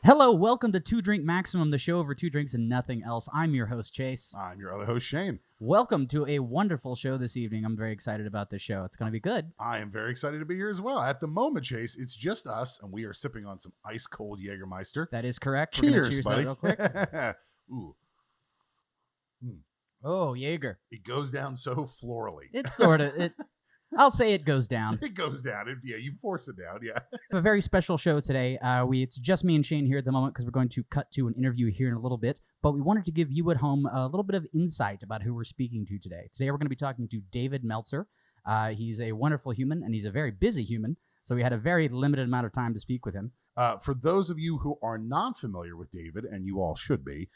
Hello, welcome to Two Drink Maximum, the show over two drinks and nothing else. I'm your host, Chase. I'm your other host, Shane. Welcome to a wonderful show this evening. I'm very excited about this show. It's going to be good. I am very excited to be here as well. At the moment, Chase, it's just us, and we are sipping on some ice-cold Jagermeister. That is correct. Cheers, We're going to cheers buddy. that real quick. Ooh. Oh, Jager. It goes down so florally. It's sort of... I'll say it goes down. It goes down. Yeah, you force it down, yeah. It's a very special show today. It's just me and Shane here at the moment because we're going to cut to an interview here in a little bit. But we wanted to give you at home a little bit of insight about who we're speaking to today. Today we're going to be talking to David Meltzer. He's a wonderful human, and he's a very busy human. So we had a very limited amount of time to speak with him. For those of you who are not familiar with David, and you all should be,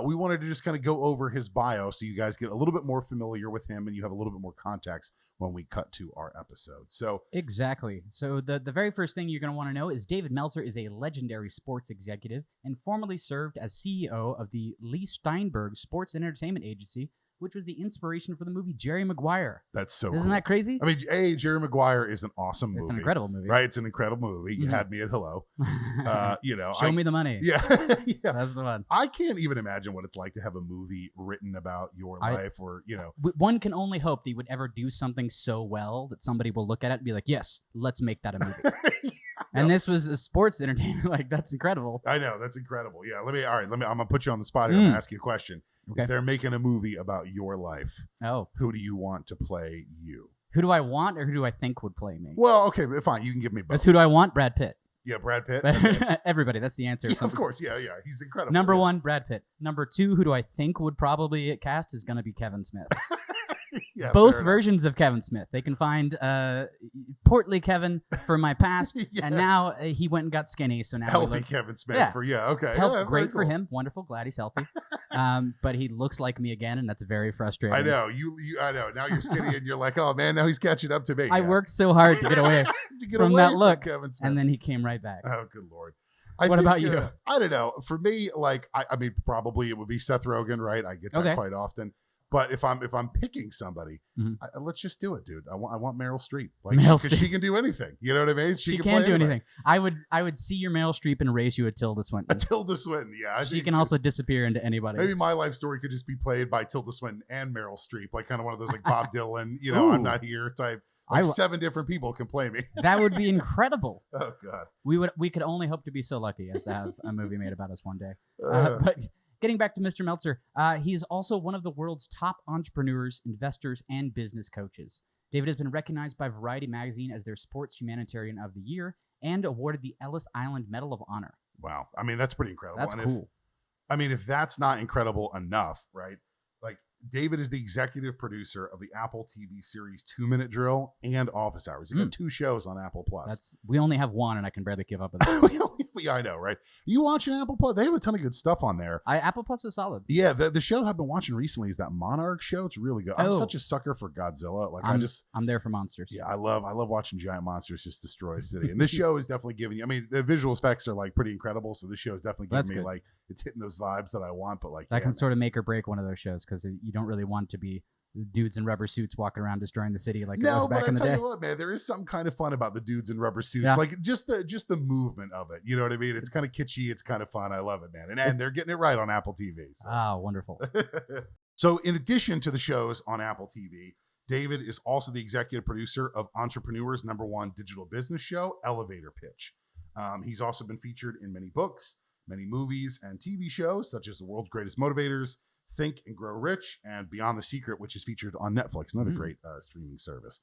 we wanted to just kind of go over his bio so you guys get a little bit more familiar with him and you have a little bit more context when we cut to our episode. So exactly. So the very first thing you're going to want to know is David Meltzer is a legendary sports executive and formerly served as CEO of the Lee Steinberg Sports and Entertainment Agency, which was the inspiration for the movie Jerry Maguire. That's so Isn't cool. that crazy? I mean, Jerry Maguire is an awesome movie. It's an incredible movie. Right? It's an incredible movie. You Mhm. had me at hello. Show me the money. Yeah. Yeah. That's the one. I can't even imagine what it's like to have a movie written about your life or, One can only hope that you would ever do something so well that somebody will look at it and be like, yes, let's make that a movie. And this was a sports entertainment. Like, that's incredible. I know. That's incredible. Yeah. I'm going to put you on the spot here. I'm going to ask you a question. Okay. If they're making a movie about your life, Oh, who do you want to play you? who do I want or who do I think would play me? Well, okay, fine. You can give me both. That's who do I want? Brad Pitt. Yeah, Brad Pitt. Okay. Everybody, that's the answer. Yeah, of course. Yeah. He's incredible. Number yeah. one, Brad Pitt. Number two, who do I think would probably get cast is going to be Kevin Smith. Yeah, Both versions of Kevin Smith. They can find portly Kevin for my past, Yeah. and now he went and got skinny. So now Healthy Kevin Smith for okay. Yeah, great for cool. him. Wonderful, glad he's healthy. But he looks like me again, and that's very frustrating. I know I know. Now you're skinny, and you're like, oh man, now he's catching up to me. I worked so hard to get away from that look, Kevin Smith. and then he came right back. Oh, good lord. What about you? I don't know. For me, like, I mean, probably it would be Seth Rogen, right? I get that Okay. quite often. But if I'm picking somebody, Mhm. let's just do it, dude. I want Meryl Streep. Meryl Because she can do anything. You know what I mean? She can can play do anybody. anything. I would see your Meryl Streep and race you a Tilda Swinton. Tilda Swinton, yeah. She can also disappear into anybody. Maybe my life story could just be played by Tilda Swinton and Meryl Streep, like kind of one of those like Bob Dylan, I'm Ooh. not here type. Like I- 7 different people can play me. That would be incredible. Oh God. We could only hope to be so lucky as to have a movie made about us one day. Uh, But getting back to Mr. Meltzer, he is also one of the world's top entrepreneurs, investors, and business coaches. David has been recognized by Variety Magazine as their Sports Humanitarian of the Year and awarded the Ellis Island Medal of Honor. wow. I mean, that's pretty incredible. That's And cool. if that's not incredible enough, right? Like David is the executive producer of the Apple TV series 2 Minute Drill and Office Hours. He's got 2 shows on Apple Plus. We only have one, and I can barely give up on that. Yeah, I know, right? You watching Apple Plus? They have a ton of good stuff on there. Apple Plus is solid. Yeah, the show I've been watching recently is that Monarch show. It's really good. I'm Oh. such a sucker for Godzilla. Like I'm there for monsters. I love watching giant monsters just destroy a city. And this show is definitely giving you. I mean, the visual effects are like pretty incredible. So this show is definitely That's giving me good. like it's hitting those vibes that I want. But like That can sort of make or break one of those shows because you don't really want to be dudes in rubber suits walking around destroying the city like it was back in the tell day. you what, man, there is something kind of fun about the dudes in rubber suits. Yeah. Like just the movement of it. You know what I mean? It's kind of kitschy. It's kind of fun. I love it, man. And they're getting it right on Apple TV. So. Ah, wonderful. So in addition to the shows on Apple TV, David is also the executive producer of Entrepreneur's #1 digital business show, Elevator Pitch. He's also been featured in many books, many movies, and TV shows, such as The World's Greatest Motivators, Think and Grow Rich, and Beyond the Secret, which is featured on Netflix, another great streaming service.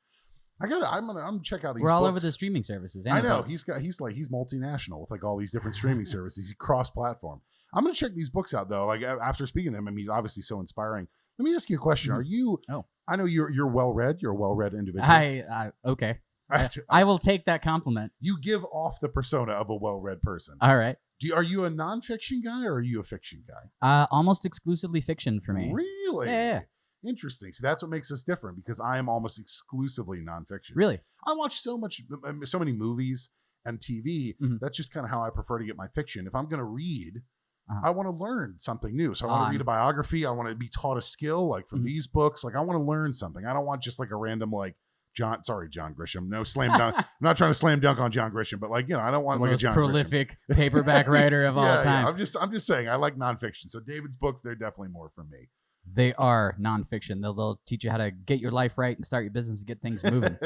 I'm gonna check out these. We're all books. over the streaming services. I know books. he's multinational with like all these different streaming services. He's cross-platform. I'm gonna check these books out though. Like after speaking to him, I mean, he's obviously so inspiring. Let me ask you a question. Are you? Oh. I know you're well-read. You're a well-read individual. Okay. I will take that compliment. You give off the persona of a well-read person. All right. Are you a nonfiction guy or are you a fiction guy? Almost exclusively fiction for me. Really? Yeah. Interesting. So that's what makes us different because I am almost exclusively nonfiction. Really? I watch so many movies and TV. Mhm. That's just kind of how I prefer to get my fiction. If I'm going to read, Uh-huh. I want to learn something new. So I want to read a biography. I want to be taught a skill like from these books. Like I want to learn something. I don't want just like a random like John Grisham. No slam dunk. I'm not trying to slam dunk on John Grisham, but like, I don't want the like most a John prolific paperback writer of all time. I'm just saying I like nonfiction. So David's books, they're definitely more for me. They are nonfiction. They'll teach you how to get your life right and start your business and get things moving.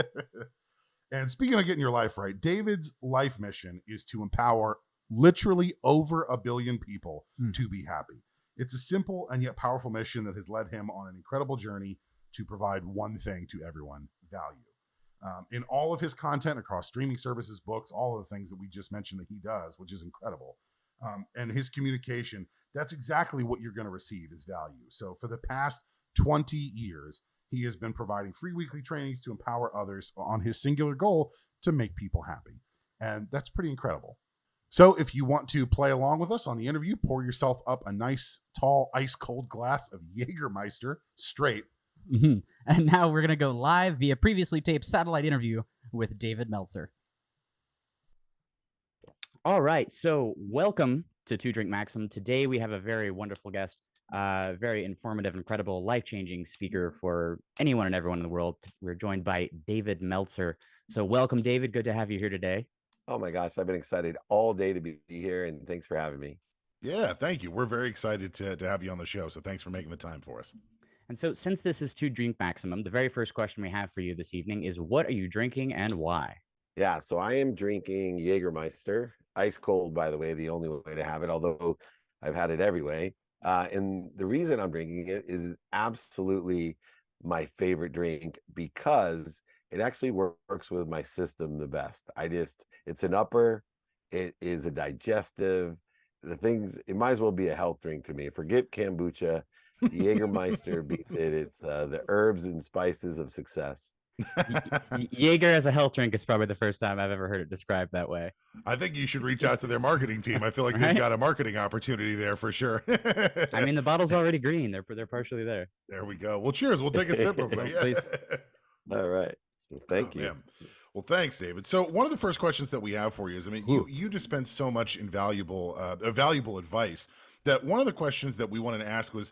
And speaking of getting your life right, David's life mission is to empower literally over 1 billion people to be happy. It's a simple and yet powerful mission that has led him on an incredible journey to provide one thing to everyone: value. In all of his content across streaming services, books, all of the things that we just mentioned that he does, which is incredible. And his communication, that's exactly what you're going to receive is value. So for the past 20 years, he has been providing free weekly trainings to empower others on his singular goal to make people happy. And that's pretty incredible. So if you want to play along with us on the interview, pour yourself up a nice, tall, ice-cold glass of Jagermeister straight. Mm-hmm. And now we're going to go live via previously taped satellite interview with David Meltzer. All right. So welcome to Two Drink Maximum. Today we have a very wonderful guest, very informative, incredible, life-changing speaker for anyone and everyone in the world. We're joined by David Meltzer. So welcome, David. Good to have you here today. Oh my gosh, I've been excited all day to be here, and thanks for having me. Yeah, thank you. We're very excited to have you on the show, so thanks for making the time for us. And so since this is Two Drink Maximum, the very first question we have for you this evening is, what are you drinking and why? Yeah, so I am drinking Jagermeister, ice cold, by the way, the only way to have it, although I've had it every way. And the reason I'm drinking it is absolutely my favorite drink because it actually works with my system the best. It's an upper, it is a digestive, it might as well be a health drink to me. Forget kombucha, Jagermeister beats it. It's the herbs and spices of success. Jaeger as a health drink is probably the first time I've ever heard it described that way. I think you should reach out to their marketing team. I feel like they've got a marketing opportunity there for sure. I mean, the bottle's already green. They're partially there. There we go. Well, cheers. We'll take a sip real quick. Please. All right. Well, thank you. Man. Well, thanks, David. So one of the first questions that we have for you is, I mean, you dispense so much valuable advice that one of the questions that we wanted to ask was,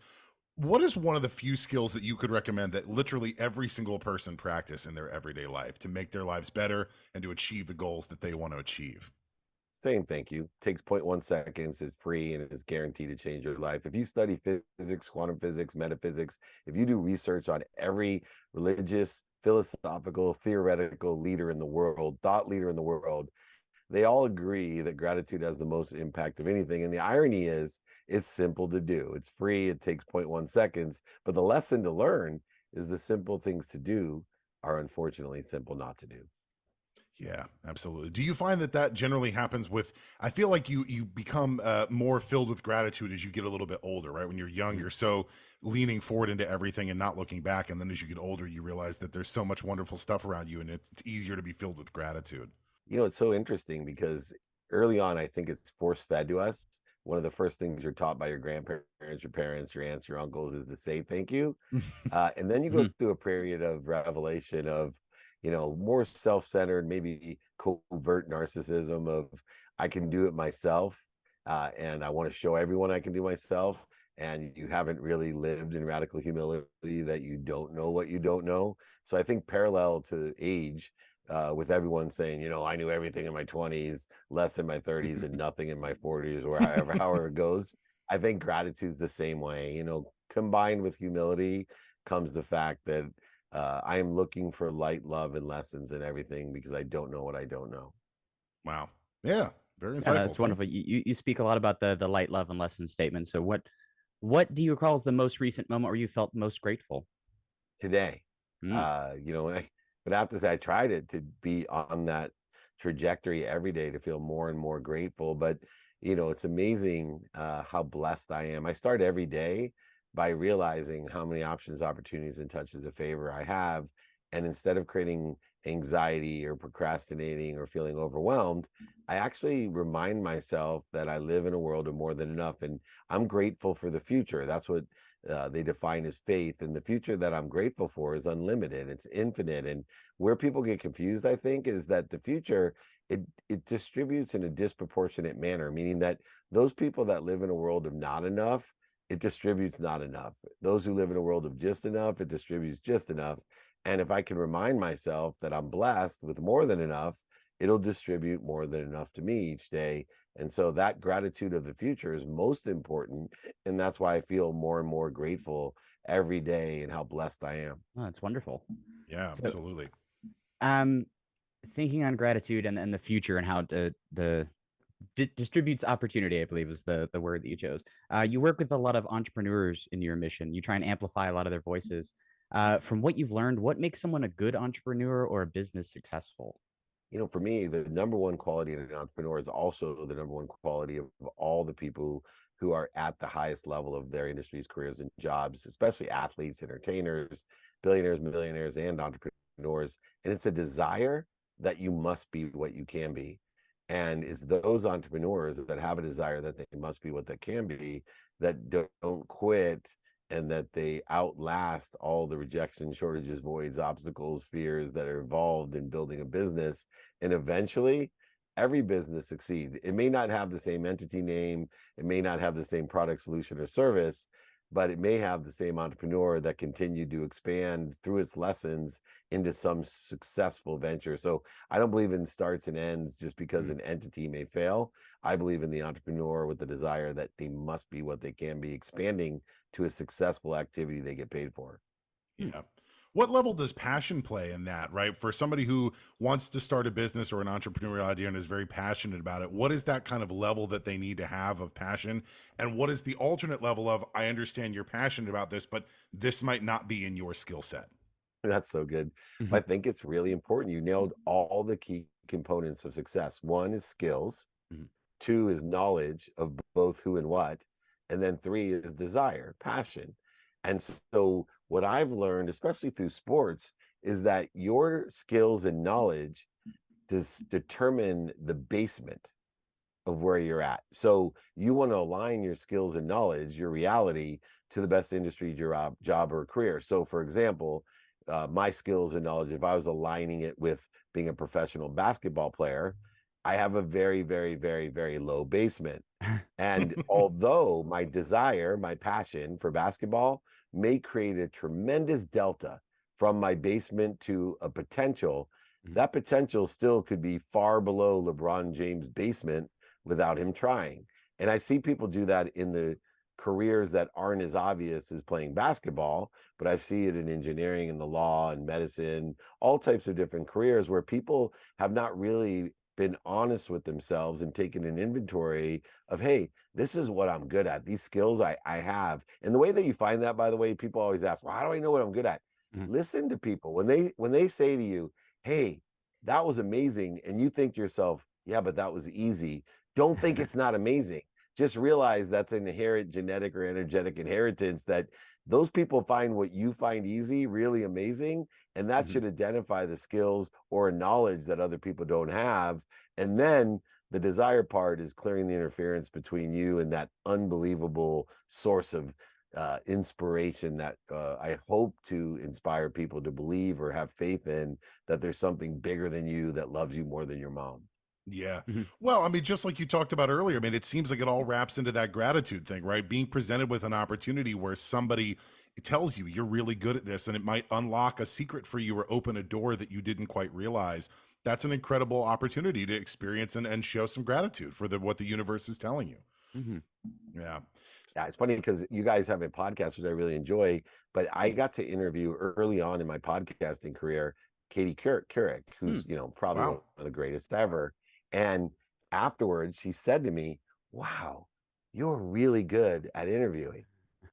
what is one of the few skills that you could recommend that literally every single person practice in their everyday life to make their lives better and to achieve the goals that they want to achieve? Same, thank you. Takes 0.1 seconds, it's free, and it's guaranteed to change your life. If you study physics, quantum physics, metaphysics, if you do research on every religious, philosophical, theoretical leader in the world, thought leader in the world, they all agree that gratitude has the most impact of anything. And the irony is, it's simple to do. It's free, it takes 0.1 seconds, but the lesson to learn is the simple things to do are unfortunately simple not to do. Yeah, absolutely. Do you find that generally happens with, I feel like you become more filled with gratitude as you get a little bit older, right? When you're young, you're so leaning forward into everything and not looking back. And then as you get older, you realize that there's so much wonderful stuff around you and it's easier to be filled with gratitude. You know, it's so interesting because early on, I think it's force fed to us. One of the first things you're taught by your grandparents, your parents, your aunts, your uncles is to say thank you. And then you go through a period of revelation of, more self-centered, maybe covert narcissism of I can do it myself. And I want to show everyone I can do myself. And you haven't really lived in radical humility that you don't know what you don't know. So I think parallel to age, with everyone saying, I knew everything in my 20s, less in my 30s, and nothing in my 40s, or however it goes. I think gratitude's the same way. Combined with humility comes the fact that I am looking for light, love, and lessons in everything because I don't know what I don't know. Wow. Yeah. Very insightful. Yeah, that's wonderful. You speak a lot about the light, love, and lessons statement. So what do you recall as the most recent moment where you felt most grateful? Today. But I have to say, I try to be on that trajectory every day to feel more and more grateful. But, it's amazing how blessed I am. I start every day by realizing how many options, opportunities, and touches of favor I have. And instead of creating anxiety or procrastinating or feeling overwhelmed, I actually remind myself that I live in a world of more than enough. And I'm grateful for the future. That's what they define as faith. And the future that I'm grateful for is unlimited. It's infinite. And where people get confused, I think, is that the future, it distributes in a disproportionate manner, meaning that those people that live in a world of not enough, it distributes not enough. Those who live in a world of just enough, it distributes just enough. And if I can remind myself that I'm blessed with more than enough, it'll distribute more than enough to me each day. And so that gratitude of the future is most important. And that's why I feel more and more grateful every day and how blessed I am. Oh, that's wonderful. Yeah, So, absolutely. thinking on gratitude and the future and how the distributes opportunity, I believe is the word that you chose. You work with a lot of entrepreneurs in your mission. You try and amplify a lot of their voices. From what you've learned, what makes someone a good entrepreneur or a business successful? For me, the number one quality in an entrepreneur is also the number one quality of all the people who are at the highest level of their industries, careers, and jobs, especially athletes, entertainers, billionaires, millionaires, and entrepreneurs. And it's a desire that you must be what you can be. And it's those entrepreneurs that have a desire that they must be what they can be, that don't quit, and that they outlast all the rejection, shortages, voids, obstacles, fears that are involved in building a business. And eventually, every business succeeds. It may not have the same entity name, it may not have the same product, solution, or service, but it may have the same entrepreneur that continued to expand through its lessons into some successful venture. So I don't believe in starts and ends just because an entity may fail. I believe in the entrepreneur with the desire that they must be what they can be, expanding to a successful activity they get paid for. Yeah. What level does passion play in that, right? For somebody who wants to start a business or an entrepreneurial idea and is very passionate about it, what is that kind of level that they need to have of passion? And what is the alternate level of, I understand you're passionate about this, but this might not be in your skill set? That's so good. Mhm. I think it's really important. You nailed all the key components of success. One is skills, Mhm. two is knowledge of both who and what, and then three is desire, passion. And so what I've learned, especially through sports, is that your skills and knowledge determine the basement of where you're at. So you want to align your skills and knowledge, your reality, to the best industry job or career. So for example, my skills and knowledge, if I was aligning it with being a professional basketball player, I have a very, very, very, very low basement. And although my desire, my passion for basketball may create a tremendous delta from my basement to a potential, Mhm. that potential still could be far below LeBron James' basement without him trying. And I see people do that in the careers that aren't as obvious as playing basketball, but I see it in engineering and the law and medicine, all types of different careers where people have not really been honest with themselves and taken an inventory of, hey, this is what I'm good at, these skills I have. And the way that you find that, by the way, people always ask, well, how do I know what I'm good at? Mhm. Listen to people when they say to you, hey, that was amazing, and you think to yourself, yeah, but that was easy. Don't think it's not amazing. Just realize that's an inherent genetic or energetic inheritance, that those people find what you find easy really amazing, and that Mhm. should identify the skills or knowledge that other people don't have. And then the desire part is clearing the interference between you and that unbelievable source of inspiration that I hope to inspire people to believe or have faith in, that there's something bigger than you that loves you more than your mom. Yeah. Mhm. Well, I mean, just like you talked about earlier, I mean, it seems like it all wraps into that gratitude thing, right? Being presented with an opportunity where somebody tells you you're really good at this and it might unlock a secret for you or open a door that you didn't quite realize. That's an incredible opportunity to experience and show some gratitude for what the universe is telling you. Mhm. Yeah. Yeah, it's funny because you guys have a podcast, which I really enjoy, but I got to interview early on in my podcasting career, Katie Couric, Hmm. who's, probably one Wow. of the greatest ever. And afterwards, she said to me, wow, you're really good at interviewing.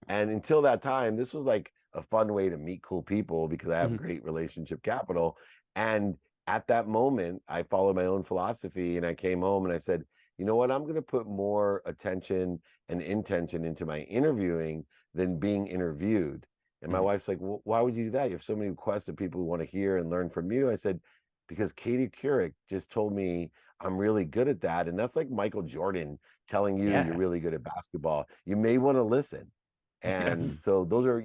And until that time, this was like a fun way to meet cool people because I have Mhm. great relationship capital. And at that moment, I followed my own philosophy and I came home and I said, you know what? I'm going to put more attention and intention into my interviewing than being interviewed. And my Mhm. wife's like, well, why would you do that? You have so many requests of people who want to hear and learn from you. I said, because Katie Couric just told me I'm really good at that. And that's like Michael Jordan telling you you're Yeah. really good at basketball. You may want to listen. Yeah. And so those are,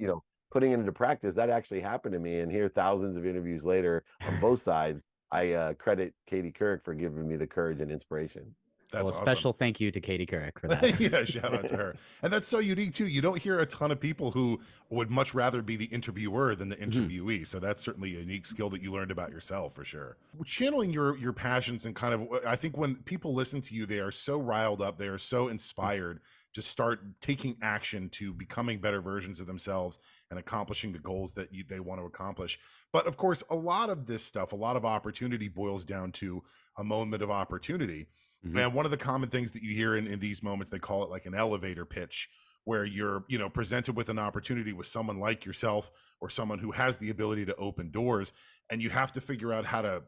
putting it into practice. That actually happened to me. And here, thousands of interviews later on both sides, I credit Katie Couric for giving me the courage and inspiration. That's awesome. Special thank you to Katie Couric for that. Yeah, shout out to her. And that's so unique too. You don't hear a ton of people who would much rather be the interviewer than the interviewee. So that's certainly a unique skill that you learned about yourself for sure. Channeling your passions and kind of, I think when people listen to you, they are so riled up, they are so inspired to start taking action to becoming better versions of themselves and accomplishing the goals that they want to accomplish. But of course, a lot of this stuff, a lot of opportunity boils down to a moment of opportunity. And one of the common things that you hear in these moments, they call it like an elevator pitch, where you're, presented with an opportunity with someone like yourself or someone who has the ability to open doors. And you have to figure out how to,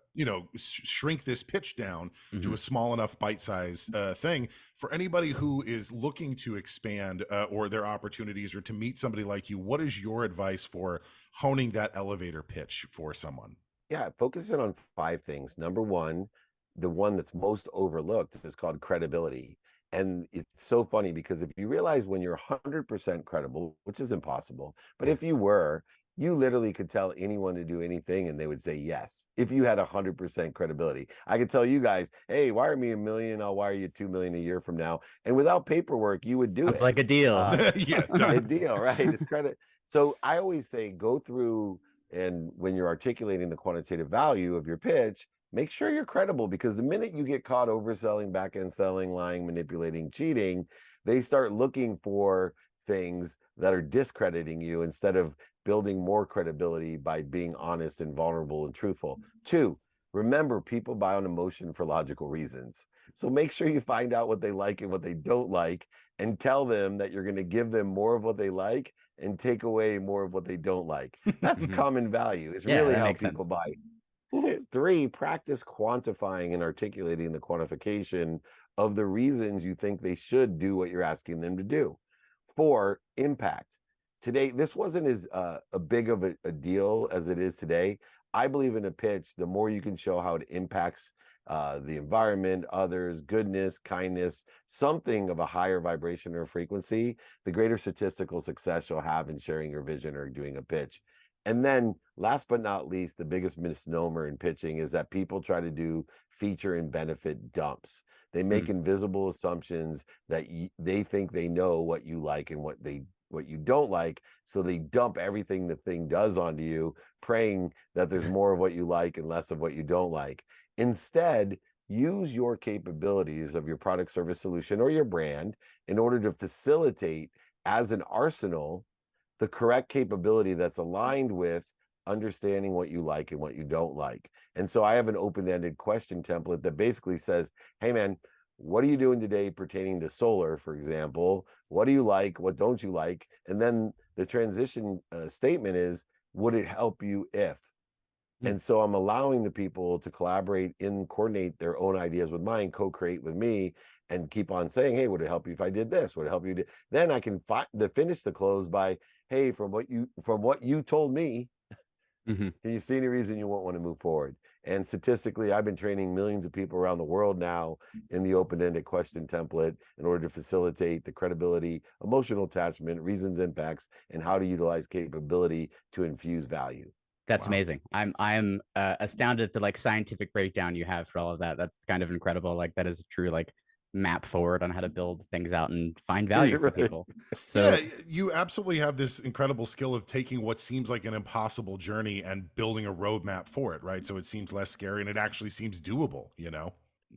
shrink this pitch down to a small enough bite-sized thing. For anybody who is looking to expand or their opportunities or to meet somebody like you, what is your advice for honing that elevator pitch for someone? Yeah, focus in on 5 things. Number 1, the one that's most overlooked is called credibility. And it's so funny because if you realize when you're 100% credible, which is impossible, but if you were, you literally could tell anyone to do anything and they would say yes. If you had 100% credibility, I could tell you guys, hey, wire me $1 million, I'll wire you $2 million a year from now. And without paperwork, you would do it. It's like a deal. Yeah, a deal, right? It's credit. So I always say go through, and when you're articulating the quantitative value of your pitch, make sure you're credible, because the minute you get caught overselling, back-end selling, lying, manipulating, cheating, they start looking for things that are discrediting you instead of building more credibility by being honest and vulnerable and truthful. 2, remember, people buy on emotion for logical reasons. So make sure you find out what they like and what they don't like and tell them that you're going to give them more of what they like and take away more of what they don't like. That's common value. It's really how people buy. 3, practice quantifying and articulating the quantification of the reasons you think they should do what you're asking them to do. 4, impact. Today, this wasn't as a big of a deal as it is today. I believe in a pitch, the more you can show how it impacts the environment, others, goodness, kindness, something of a higher vibration or frequency, the greater statistical success you'll have in sharing your vision or doing a pitch. And then last but not least, the biggest misnomer in pitching is that people try to do feature and benefit dumps. They make invisible assumptions that they think they know what you like and what you don't like. So they dump everything the thing does onto you, praying that there's more of what you like and less of what you don't like. Instead, use your capabilities of your product, service, solution, or your brand in order to facilitate as an arsenal the correct capability that's aligned with understanding what you like and what you don't like. And so I have an open-ended question template that basically says, hey man, what are you doing today pertaining to solar, for example? What do you like? What don't you like? And then the transition statement is, would it help you if? And so I'm allowing the people to collaborate and coordinate their own ideas with mine, co-create with me, and keep on saying, hey, would it help you if I did this? Would it help you? Then I can finish the close by, hey, from what you told me, can you see any reason you won't want to move forward? And statistically, I've been training millions of people around the world now in the open-ended question template in order to facilitate the credibility, emotional attachment, reasons, impacts, and how to utilize capability to infuse value. That's amazing. I'm astounded at the like scientific breakdown you have for all of that. That's kind of incredible. Like that is a true like map forward on how to build things out and find value for people. So yeah, you absolutely have this incredible skill of taking what seems like an impossible journey and building a roadmap for it, right? So it seems less scary and it actually seems doable, It's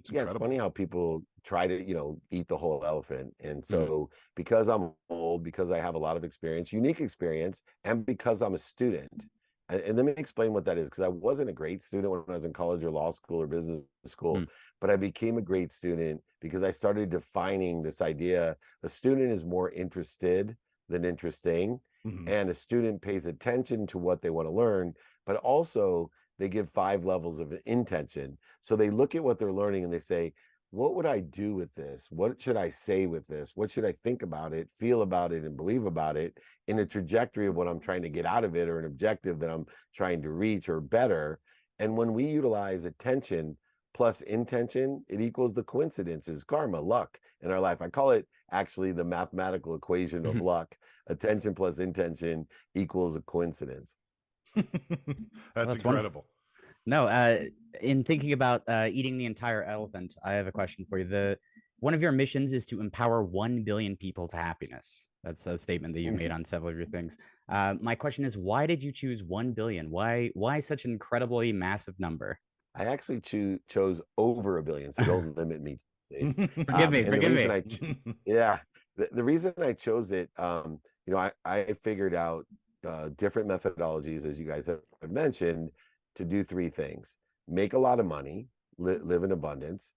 incredible. It's funny how people try to, eat the whole elephant. And so because I'm old, because I have a lot of experience, unique experience, and because I'm a student, and let me explain what that is, because I wasn't a great student when I was in college or law school or business school, but I became a great student because I started defining this idea. A student is more interested than interesting, and a student pays attention to what they want to learn, but also they give 5 levels of intention. So they look at what they're learning and they say, what would I do with this? What should I say with this? What should I think about it, feel about it, and believe about it in a trajectory of what I'm trying to get out of it or an objective that I'm trying to reach or better? And when we utilize attention plus intention, it equals the coincidences, karma, luck in our life. I call it actually the mathematical equation of luck. Attention plus intention equals a coincidence. That's incredible. Wonderful. No, in thinking about eating the entire elephant, I have a question for you. one of your missions is to empower 1 billion people to happiness. That's a statement that you've Thank made you. on several of your things. My question is, why did you choose 1 billion? Why such an incredibly massive number? I actually chose over 1 billion, so don't limit me, Chase. Forgive me, And the forgive reason me. yeah, the reason I chose it, I figured out different methodologies, as you guys have mentioned, to do three things: make a lot of money, live in abundance,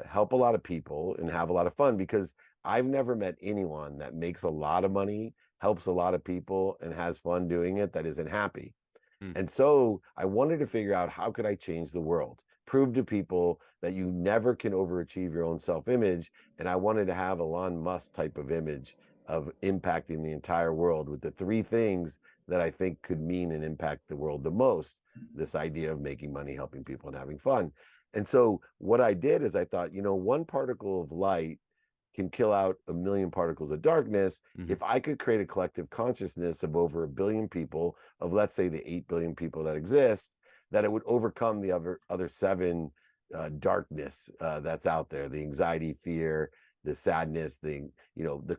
help a lot of people, and have a lot of fun. Because I've never met anyone that makes a lot of money, helps a lot of people, and has fun doing it that isn't happy. And so I wanted to figure out, how could I change the world? Prove to people that you never can overachieve your own self-image. And I wanted to have Elon Musk type of image of impacting the entire world with the three things that I think could mean and impact the world the most. This idea of making money, helping people, and having fun. And so what I did is I thought, one particle of light can kill out 1 million particles of darkness. If I could create a collective consciousness of over 1 billion people, of let's say the 8 billion people that exist, that it would overcome the other seven darkness that's out there: the anxiety, fear, the sadness, the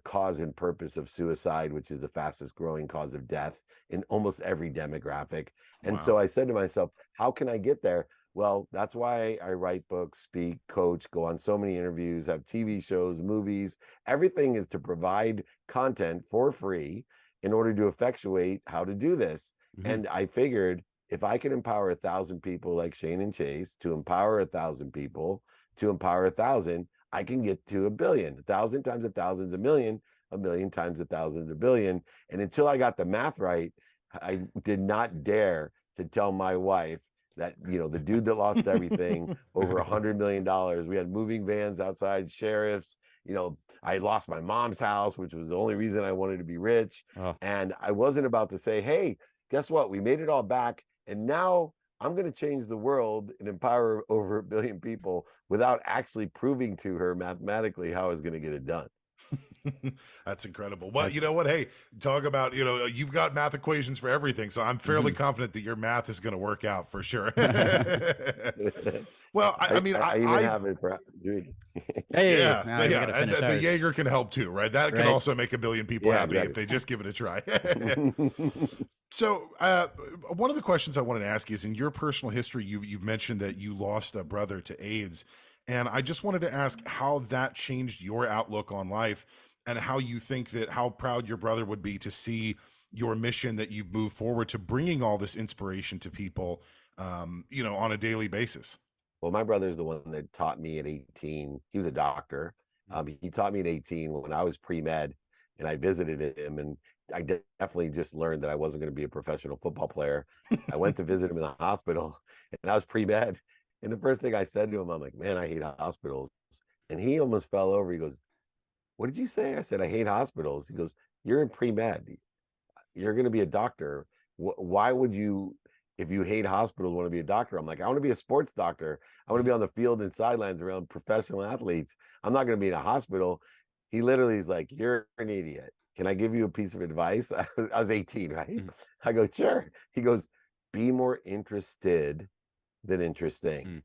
cause and purpose of suicide, which is the fastest growing cause of death in almost every demographic. And so I said to myself, how can I get there? Well, that's why I write books, speak, coach, go on so many interviews, have TV shows, movies. Everything is to provide content for free in order to effectuate how to do this. And I figured, if I could empower 1,000 people like Shane and Chase to empower 1,000 people to empower 1,000, I can get to 1 billion. 1,000 times 1,000 is 1 million. 1 million times 1,000 is 1 billion. And until I got the math right, I did not dare to tell my wife that, the dude that lost everything, over $100 million. We had moving vans outside, sheriffs. I lost my mom's house, which was the only reason I wanted to be rich. And I wasn't about to say, hey, guess what? We made it all back. And now I'm going to change the world and empower over 1 billion people, without actually proving to her mathematically how I was going to get it done. That's incredible. Well, you know what? Hey, talk about, you've got math equations for everything. So I'm fairly confident that your math is going to work out for sure. Well, I mean, I even have it for yeah. And the Jager can help too, right? That can also make 1 billion people happy if they just give it a try. So one of the questions I wanted to ask you is, in your personal history, you've mentioned that you lost a brother to AIDS. And I just wanted to ask how that changed your outlook on life, and how you think how proud your brother would be to see your mission that you've moved forward to, bringing all this inspiration to people, on a daily basis. Well, my brother's the one that taught me at 18. He was a doctor. He taught me at 18 when I was pre-med, and I visited him, and I definitely just learned that I wasn't going to be a professional football player. I went to visit him in the hospital, and I was pre-med. And the first thing I said to him, I'm like, man, I hate hospitals. And he almost fell over. He goes, what did you say? I said, I hate hospitals. He goes, you're in pre-med. You're going to be a doctor. Why would you, if you hate hospitals, want to be a doctor? I'm like, I want to be a sports doctor. I want to be on the field and sidelines around professional athletes. I'm not going to be in a hospital. He literally is like, you're an idiot. Can I give you a piece of advice? I was 18, right? I go, sure. He goes, be more interested than interesting.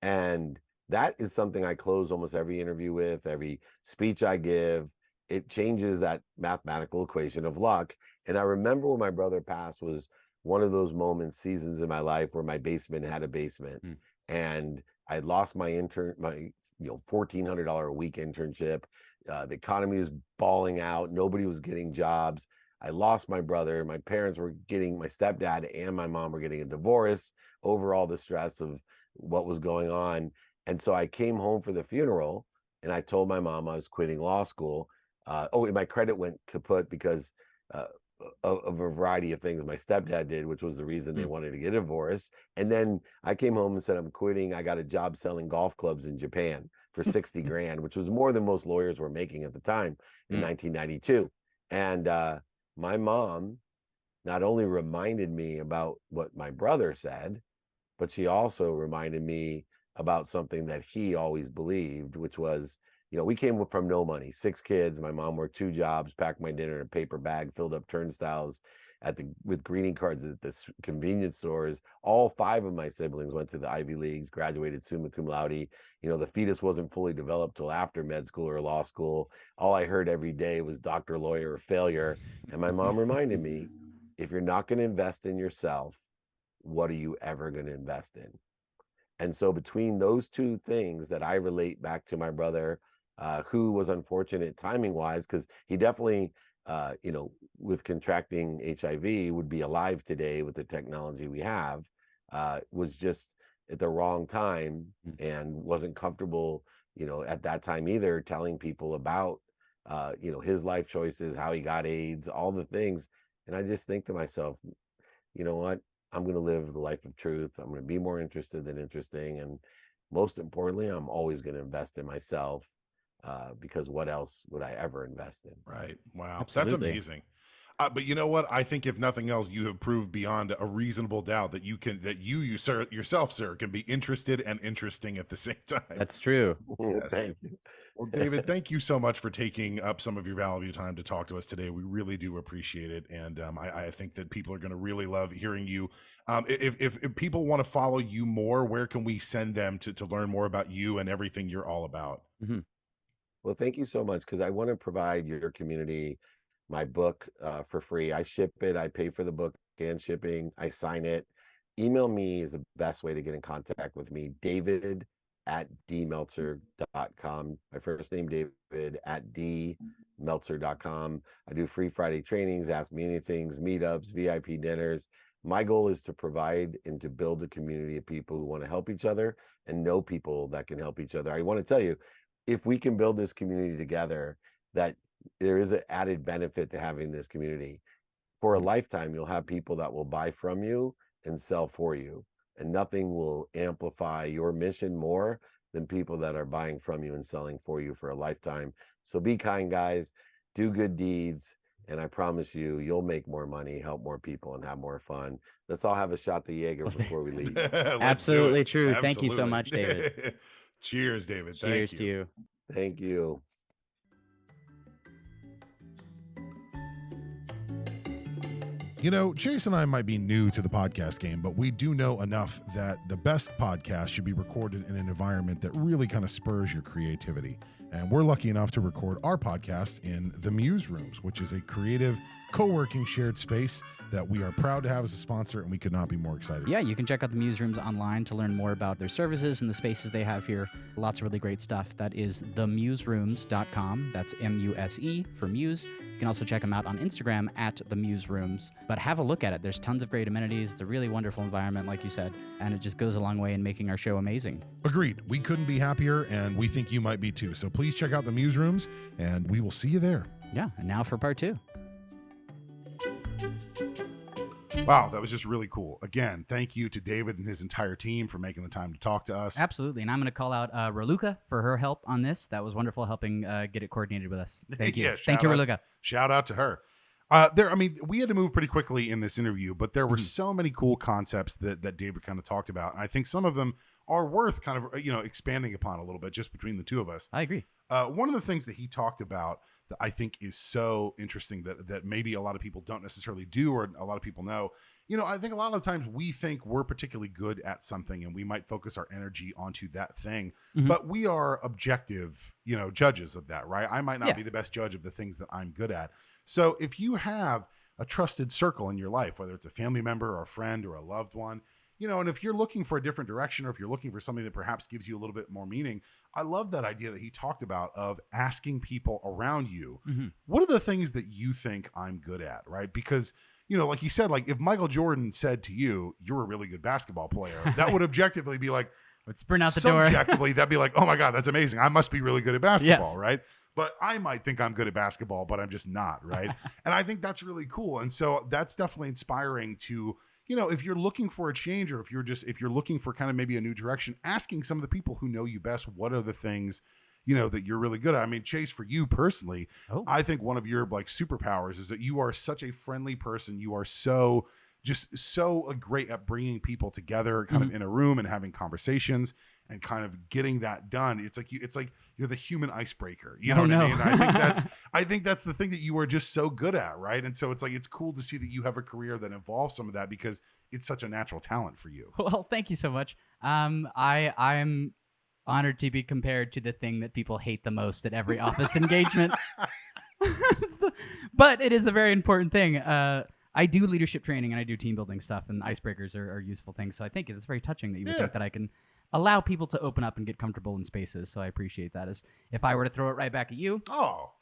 And that is something I close almost every interview with, every speech I give. It changes that mathematical equation of luck. And I remember when my brother passed was one of those moments, seasons in my life, where my basement had a basement. And I had lost my $1,400 a week internship. The economy was balling out. Nobody was getting jobs. I lost my brother. My parents were my stepdad and my mom were getting a divorce over all the stress of what was going on. And so I came home for the funeral, and I told my mom I was quitting law school. And my credit went kaput because of a variety of things my stepdad did, which was the reason they wanted to get a divorce. And then I came home and said, I'm quitting. I got a job selling golf clubs in Japan for 60 grand, which was more than most lawyers were making at the time in 1992. And my mom not only reminded me about what my brother said, but she also reminded me about something that he always believed, which was, we came from no money, 6 kids. My mom worked 2 jobs, packed my dinner in a paper bag, filled up turnstiles. with greeting cards at the convenience stores. All 5 of my siblings went to the Ivy Leagues, graduated summa cum laude. You know, the fetus wasn't fully developed till after med school or law school. All I heard every day was doctor, lawyer, or failure. And my mom reminded me, if you're not going to invest in yourself, what are you ever going to invest in? And so between those 2 things that I relate back to my brother, who was unfortunate timing wise, because he definitely, you know, with contracting HIV would be alive today with the technology we have, was just at the wrong time and wasn't comfortable, you know, at that time either, telling people about, you know, his life choices, how he got AIDS, all the things. And I just think to myself, you know what? I'm going to live the life of truth. I'm going to be more interested than interesting. And most importantly, I'm always going to invest in myself, because what else would I ever invest in? Right. Wow. That's Absolutely. amazing. But you know what? I think if nothing else, you have proved beyond a reasonable doubt that you sir, yourself, sir, can be interested and interesting at the same time. That's true. Yes. Thank you. Well, David, thank you so much for taking up some of your valuable time to talk to us today. We really do appreciate it. And I think that people are going to really love hearing you. If people want to follow you more, where can we send them to learn more about you and everything you're all about? Mhm. Well, thank you so much, because I want to provide your community my book for free. I ship it. I pay for the book and shipping. I sign it. Email me is the best way to get in contact with me. David@dmeltzer.com. My first name, David, @dmeltzer.com. I do free Friday trainings, ask me anything, meetups, VIP dinners. My goal is to provide and to build a community of people who want to help each other and know people that can help each other. I want to tell you, if we can build this community together, that there is an added benefit to having this community. For a lifetime, you'll have people that will buy from you and sell for you, and nothing will amplify your mission more than people that are buying from you and selling for you for a lifetime. So be kind, guys, do good deeds, and I promise you, you'll make more money, help more people, and have more fun. Let's all have a shot to Jager before we leave. Let's do it. Absolutely true. Thank you so much, David. Absolutely. Cheers, David. Cheers Thank to you. you. Thank you. You know, Chase and I might be new to the podcast game, but we do know enough that the best podcast should be recorded in an environment that really kind of spurs your creativity. And we're lucky enough to record our podcast in the Muse Rooms, which is a creative co-working shared space that we are proud to have as a sponsor, and we could not be more excited. Yeah, you can check out the Muse Rooms online to learn more about their services and the spaces they have here. Lots of really great stuff. That is themuserooms.com. That's MUSE for Muse. You can also check them out on Instagram @themuserooms. But have a look at it. There's tons of great amenities. It's a really wonderful environment, like you said, and it just goes a long way in making our show amazing. Agreed. We couldn't be happier, and we think you might be too. So please check out the Muse Rooms, and we will see you there. Yeah, and now for part 2. Wow, that was just really cool. Again, thank you to David and his entire team for making the time to talk to us. Absolutely. And I'm going to call out Raluca for her help on this. That was wonderful helping get it coordinated with us. Thank you. Yeah, Thank you, shout out- Raluca. Shout out to her. We had to move pretty quickly in this interview, but there were so many cool concepts that David kind of talked about. And I think some of them are worth kind of, expanding upon a little bit just between the two of us. I agree. One of the things that he talked about that I think is so interesting that maybe a lot of people don't necessarily do, or a lot of people know, I think a lot of the times we think we're particularly good at something and we might focus our energy onto that thing, but we are objective, judges of that, right? I might not be the best judge of the things that I'm good at. So if you have a trusted circle in your life, whether it's a family member or a friend or a loved one, and if you're looking for a different direction, or if you're looking for something that perhaps gives you a little bit more meaning, I love that idea that he talked about of asking people around you, what are the things that you think I'm good at, right? Because, like he said, like if Michael Jordan said to you, you're a really good basketball player, that would objectively be like, let's sprint out the door. Subjectively, that'd be like, oh my God, that's amazing. I must be really good at basketball, Yes. right? But I might think I'm good at basketball, but I'm just not, right? And I think that's really cool. And so that's definitely inspiring to, if you're looking for a change, or if you're looking for kind of maybe a new direction, asking some of the people who know you best, what are the things, that you're really good at. I mean, Chase, for you personally, I think one of your like superpowers is that you are such a friendly person. You are so just so great at bringing people together kind of in a room and having conversations and kind of getting that done. It's like you're the human icebreaker. You know what I mean? I think that's the thing that you are just so good at, right? And so it's cool to see that you have a career that involves some of that because it's such a natural talent for you. Well, thank you so much. I'm honored to be compared to the thing that people hate the most at every office engagement. But it is a very important thing. I do leadership training and I do team building stuff, and icebreakers are useful things. So I think it's very touching that you would think that I can allow people to open up and get comfortable in spaces. So I appreciate that. As if I were to throw it right back at you,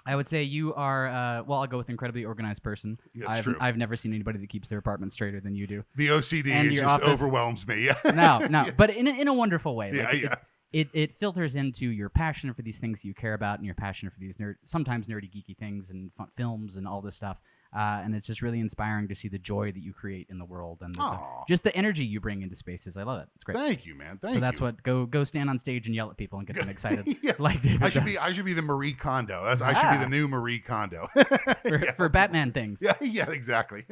I would say you are, well, I'll go with incredibly organized person. Yeah, true. I've never seen anybody that keeps their apartment straighter than you do. The OCD just overwhelms me. No, but in a wonderful way. Like, It filters into your passion for these things you care about and your passion for these sometimes nerdy, geeky things and fun films and all this stuff. And it's just really inspiring to see the joy that you create in the world and just the energy you bring into spaces. I love it. It's great. Thank you, man. Thank you. So that's what go stand on stage and yell at people and get them excited. Like David I should be the Marie Kondo. I should be the new Marie Kondo for Batman things. Yeah, exactly.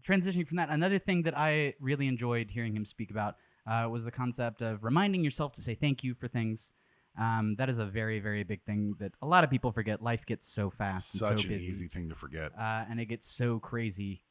Transitioning from that, another thing that I really enjoyed hearing him speak about was the concept of reminding yourself to say thank you for things. That is a very, very big thing that a lot of people forget. Life gets so fast and Such so an busy. easy thing to forget. And it gets so crazy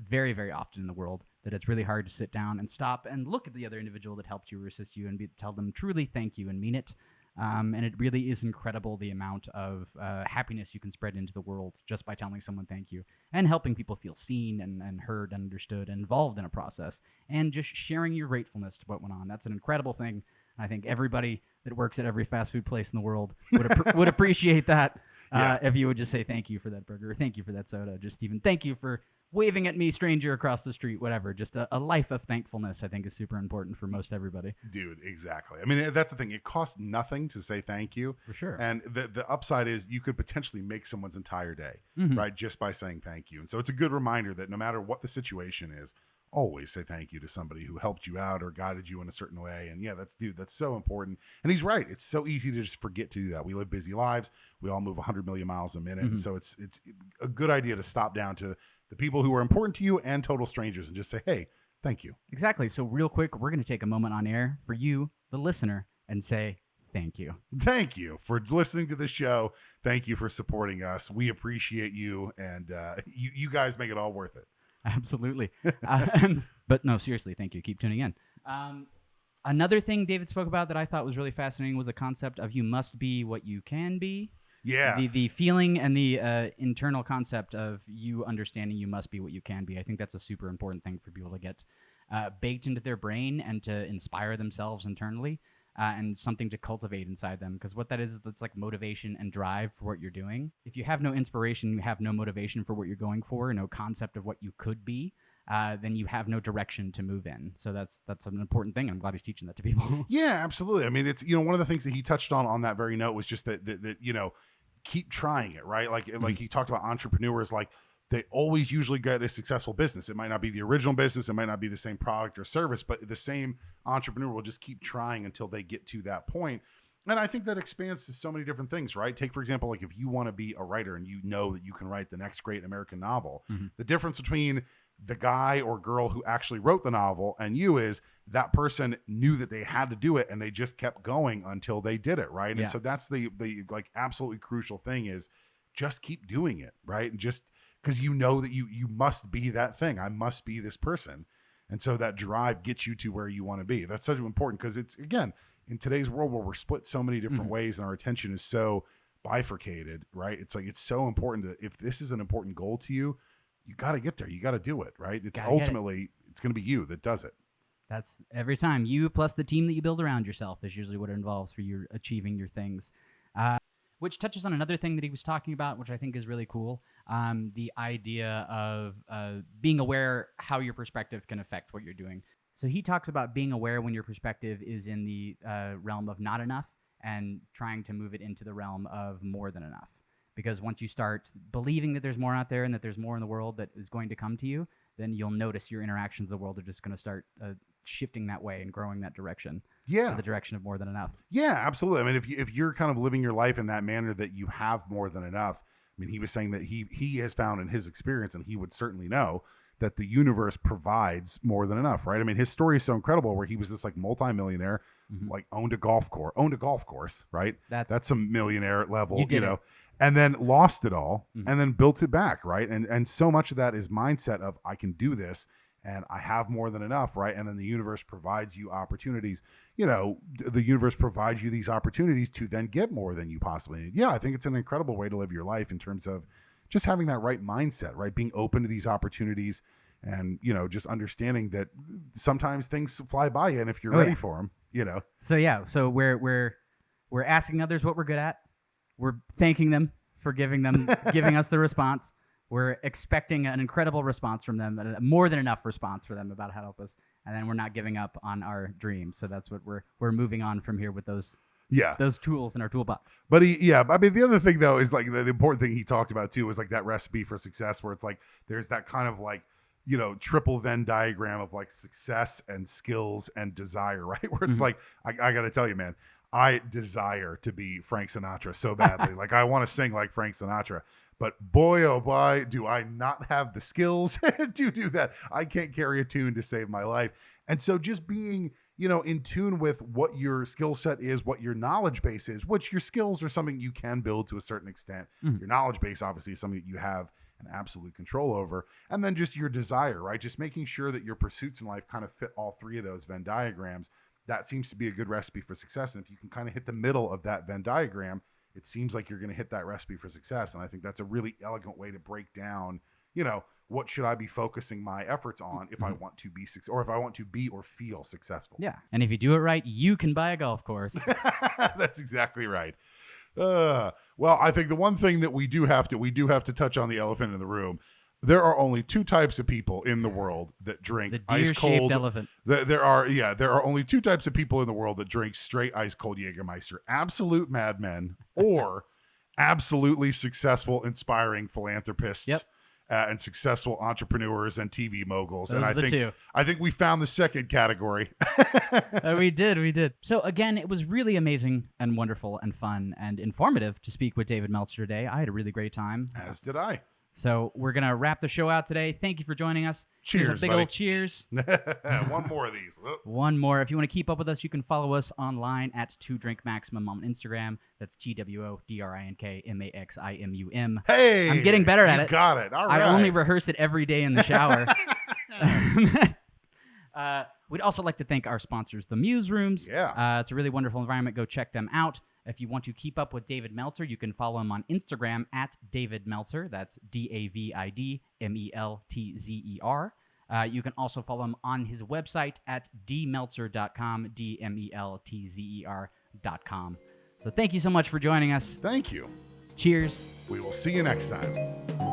very, very often in the world that it's really hard to sit down and stop and look at the other individual that helped you or assist you and tell them truly thank you and mean it. And it really is incredible the amount of happiness you can spread into the world just by telling someone thank you and helping people feel seen and heard and understood and involved in a process and just sharing your gratefulness to what went on. That's an incredible thing. I think everybody that works at every fast food place in the world would appreciate that if you would just say thank you for that burger or thank you for that soda. Just even thank you for waving at me, stranger across the street, whatever. Just a life of thankfulness, I think, is super important for most everybody. Dude, exactly. I mean, that's the thing. It costs nothing to say thank you. For sure. And the upside is you could potentially make someone's entire day, right, just by saying thank you. And so it's a good reminder that no matter what the situation is, always say thank you to somebody who helped you out or guided you in a certain way. And that's so important. And he's right. It's so easy to just forget to do that. We live busy lives. We all move 100 million miles a minute. And so it's a good idea to stop down to the people who are important to you and total strangers and just say, hey, thank you. Exactly. So real quick, we're going to take a moment on air for you, the listener, and say thank you. Thank you for listening to the show. Thank you for supporting us. We appreciate you. And you guys make it all worth it. Absolutely. But no, seriously, thank you. Keep tuning in. Another thing David spoke about that I thought was really fascinating was the concept of you must be what you can be. Yeah. The feeling and the internal concept of you understanding you must be what you can be. I think that's a super important thing for people to get baked into their brain and to inspire themselves internally and something to cultivate inside them. Because what that is, that's like motivation and drive for what you're doing. If you have no inspiration, you have no motivation for what you're going for, no concept of what you could be, then you have no direction to move in. So that's an important thing. I'm glad he's teaching that to people. Yeah, absolutely. I mean, it's, one of the things that he touched on that very note was just that keep trying it, right? Like he talked about entrepreneurs, like they always usually get a successful business. It might not be the original business. It might not be the same product or service, but the same entrepreneur will just keep trying until they get to that point. And I think that expands to so many different things, right? Take, for example, like if you want to be a writer and you know that you can write the next great American novel, the difference between the guy or girl who actually wrote the novel and you is that person knew that they had to do it and they just kept going until they did it, right? Yeah. And so that's the like absolutely crucial thing is just keep doing it, right? And just because you know that you must be that thing. I must be this person. And so that drive gets you to where you want to be. That's such important because it's, again, in today's world where we're split so many different ways and our attention is so bifurcated, right? It's like, it's so important that if this is an important goal to you, you got to get there. You got to do it, right? It's ultimately, it's going to be you that does it. That's every time. You plus the team that you build around yourself is usually what it involves for you achieving your things. Which touches on another thing that he was talking about, which I think is really cool. The idea of being aware how your perspective can affect what you're doing. So he talks about being aware when your perspective is in the realm of not enough and trying to move it into the realm of more than enough. Because once you start believing that there's more out there and that there's more in the world that is going to come to you, then you'll notice your interactions in the world are just going to start shifting that way and growing that direction. Yeah. To the direction of more than enough. Yeah, absolutely. I mean, if you're kind of living your life in that manner that you have more than enough, I mean, he was saying that he has found in his experience, and he would certainly know that the universe provides more than enough, right? I mean, his story is so incredible where he was this like multimillionaire, like owned a golf course, right? That's some millionaire level, you know, and then lost it all and then built it back, right? And so much of that is mindset of I can do this and I have more than enough, right? And then the universe provides you opportunities. You know, the universe provides you these opportunities to then get more than you possibly need. Yeah, I think it's an incredible way to live your life in terms of just having that right mindset, right? Being open to these opportunities and, you know, just understanding that sometimes things fly by you and if you're ready for them, you know. So yeah, so we're asking others what we're good at. We're thanking them for giving us the response. We're expecting an incredible response from them, more than enough response for them about how to help us, and then we're not giving up on our dreams. So that's what we're moving on from here with those tools in our toolbox. But I mean, the other thing though is like the important thing he talked about too was like that recipe for success, where it's like there's that kind of like, you know, triple Venn diagram of like success and skills and desire, right? Where it's like I got to tell you, man, I desire to be Frank Sinatra so badly. Like I want to sing like Frank Sinatra. But boy, oh boy, do I not have the skills to do that. I can't carry a tune to save my life. And so just being, you know, in tune with what your skill set is, what your knowledge base is, which your skills are something you can build to a certain extent. Your knowledge base obviously is something that you have an absolute control over. And then just your desire, right? Just making sure that your pursuits in life kind of fit all three of those Venn diagrams. That seems to be a good recipe for success. And if you can kind of hit the middle of that Venn diagram, it seems like you're going to hit that recipe for success. And I think that's a really elegant way to break down, you know, what should I be focusing my efforts on if I want to be or if I want to be or feel successful. Yeah. And if you do it right, you can buy a golf course. That's exactly right. Well, I think the one thing that we do have to touch on the elephant in the room. There are only two types of people in the world that drink the ice cold. Elephant. There are only two types of people in the world that drink straight ice cold Jagermeister: absolute madmen or absolutely successful, inspiring philanthropists. Yep. And successful entrepreneurs and TV moguls. Those and I think we found the second category. We did. So again, it was really amazing and wonderful and fun and informative to speak with David Meltzer today. I had a really great time. As did I. So we're going to wrap the show out today. Thank you for joining us. Cheers, Here's a big buddy. old cheers. One more of these. Whoop. One more. If you want to keep up with us, you can follow us online at 2drinkmaximum on Instagram. That's TWODRINKMAXIMUM. Hey, I'm getting better at it. Got it. All right. I only rehearse it every day in the shower. We'd also like to thank our sponsors, the Muse Rooms. Yeah. It's a really wonderful environment. Go check them out. If you want to keep up with David Meltzer, you can follow him on Instagram at David Meltzer. That's DavidMeltzer. You can also follow him on his website at dmeltzer.com, DMELTZER.com. So thank you so much for joining us. Thank you. Cheers. We will see you next time.